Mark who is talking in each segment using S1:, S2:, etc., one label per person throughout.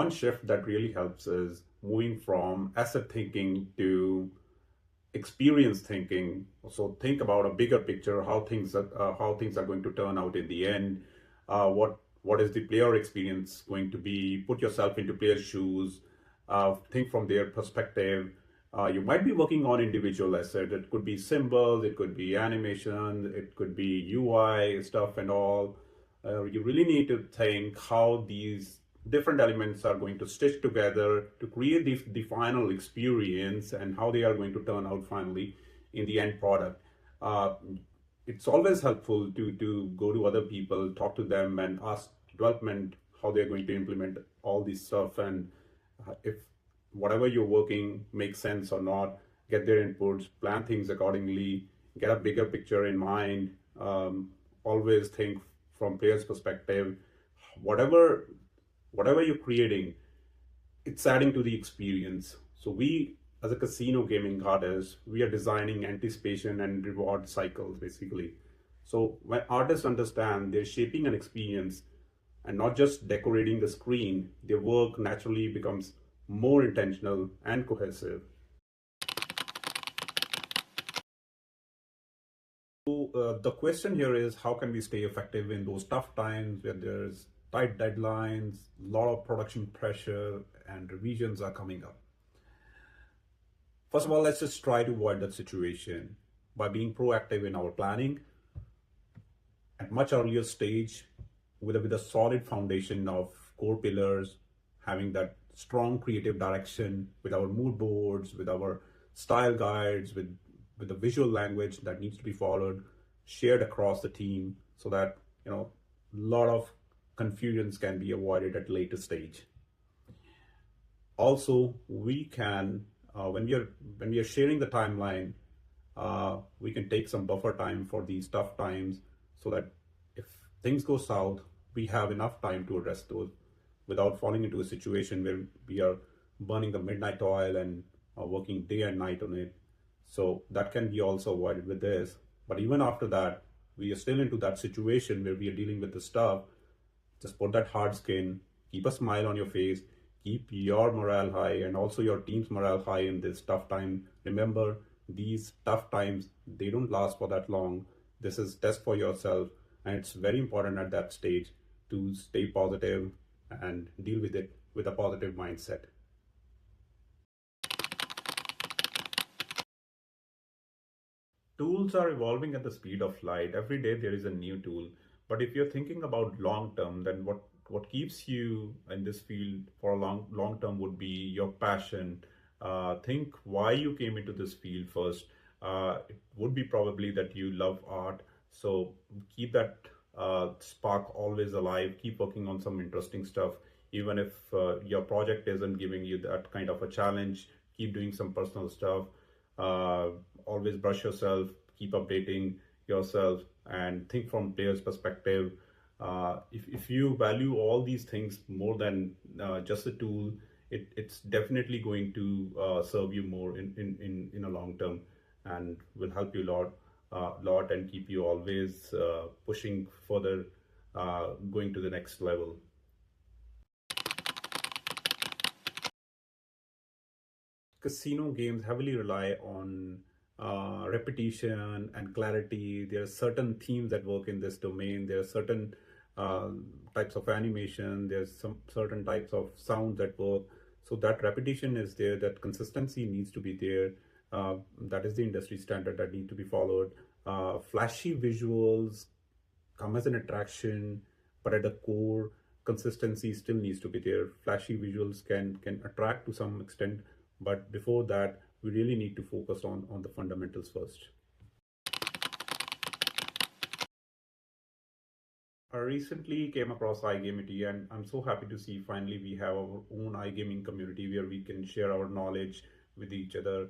S1: one shift that really helps is moving from asset thinking to experience thinking. So think about a bigger picture, how things are going to turn out in the end. What is the player experience going to be? Put yourself into players' shoes. Think from their perspective. You might be working on individual assets. It could be symbols, it could be animation, it could be UI stuff and all. You really need to think how these different elements are going to stitch together to create the final experience and how they are going to turn out finally in the end product. Uh, it's always helpful to go to other people, talk to them, and ask development how they're going to implement all this stuff, and if whatever you're working makes sense or not, get their inputs, plan things accordingly, get a bigger picture in mind. Always think from players' perspective. Whatever you're creating, it's adding to the experience. So we, as a casino gaming artist, we are designing anticipation and reward cycles basically. So when artists understand they're shaping an experience and not just decorating the screen, their work naturally becomes more intentional and cohesive. So the question here is, how can we stay effective in those tough times where there's tight deadlines, a lot of production pressure, and revisions are coming up? First of all, let's just try to avoid that situation by being proactive in our planning at much earlier stage with a solid foundation of core pillars, having that strong creative direction with our mood boards, with our style guides, with the visual language that needs to be followed, shared across the team, so that a lot of confusions can be avoided at later stage. Also, we can when we are sharing the timeline, we can take some buffer time for these tough times, so that if things go south, we have enough time to address those without falling into a situation where we are burning the midnight oil and working day and night on it. So that can be also avoided with this. But even after that, we are still into that situation where we are dealing with the stuff. Just put that hard skin, keep a smile on your face, keep your morale high and also your team's morale high in this tough time. Remember, these tough times, they don't last for that long. This is test for yourself, and it's very important at that stage to stay positive and deal with it with a positive mindset. Tools are evolving at the speed of light. Every day there is a new tool. But if you're thinking about long term, then what keeps you in this field for a long term would be your passion. Think why you came into this field first. It would be probably that you love art. So keep that spark always alive. Keep working on some interesting stuff. Even if your project isn't giving you that kind of a challenge, keep doing some personal stuff. Uh, Always brush yourself, keep updating yourself, and think from players' perspective. If you value all these things more than just a tool, it's definitely going to serve you more in a long term, and will help you a lot and keep you always pushing further, going to the next level. Casino games heavily rely on repetition and clarity. There are certain themes that work in this domain. There are certain uh, types of animation. There's some certain types of sound that work. So that repetition is there. That consistency needs to be there. That is the industry standard that need to be followed. Flashy visuals come as an attraction, but at the core, consistency still needs to be there. Flashy visuals can attract to some extent, but before that, we really need to focus on the fundamentals first. I recently came across iGamity, and I'm so happy to see finally we have our own iGaming community where we can share our knowledge with each other.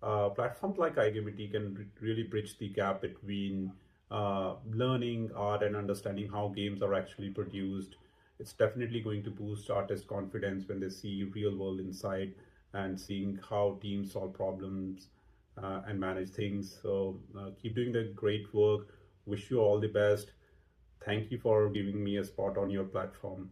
S1: Platforms like iGamity can really bridge the gap between learning art and understanding how games are actually produced. It's definitely going to boost artists' confidence when they see real world insight and seeing how teams solve problems and manage things. So keep doing the great work. Wish you all the best. Thank you for giving me a spot on your platform.